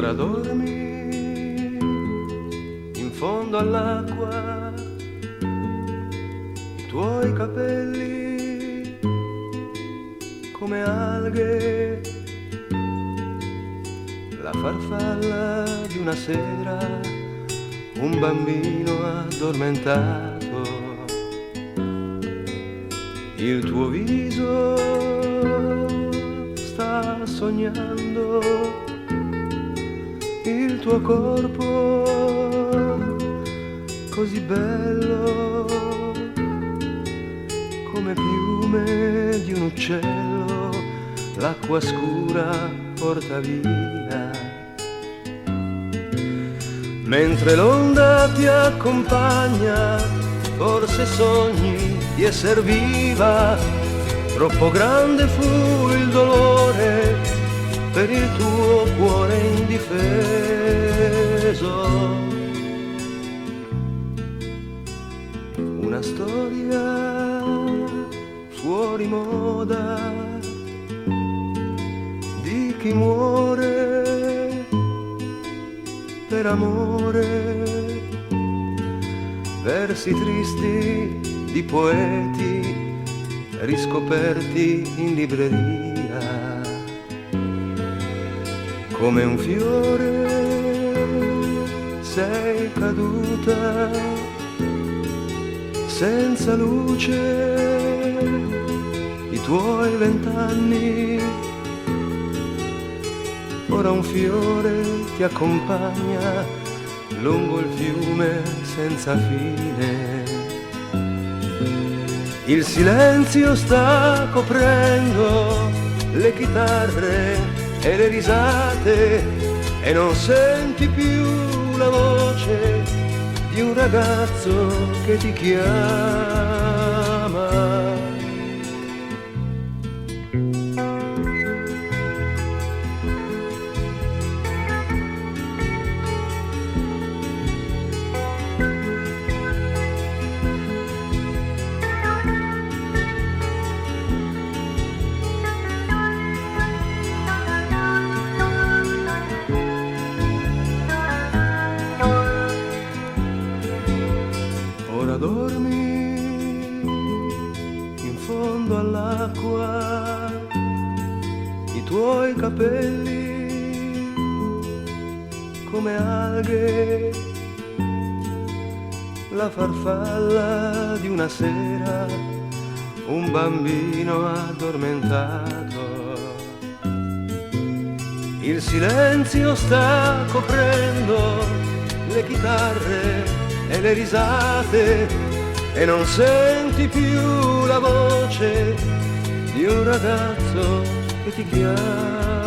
Ora dormi in fondo all'acqua, i tuoi capelli come alghe, la farfalla di una sera, un bambino addormentato, il tuo viso sta sognando, il tuo corpo così bello come piume di un uccello, l'acqua scura porta via. Mentre l'onda ti accompagna, forse sogni di esser viva, troppo grande fu il dolore per il tuo cuore indifeso. Una storia fuori moda di chi muore per amore, versi tristi di poeti riscoperti in libreria, come un fiore sei caduta senza luce, i tuoi 20 anni, ora un fiore ti accompagna lungo il fiume senza fine. Il silenzio sta coprendo le chitarre e le risate e non senti più la voce di un ragazzo che ti chiama. Ora dormi in fondo all'acqua, i tuoi capelli come alghe, la farfalla di una sera, un bambino addormentato. Il silenzio sta coprendo le chitarre e le risate e non senti più la voce di un ragazzo che ti chiama.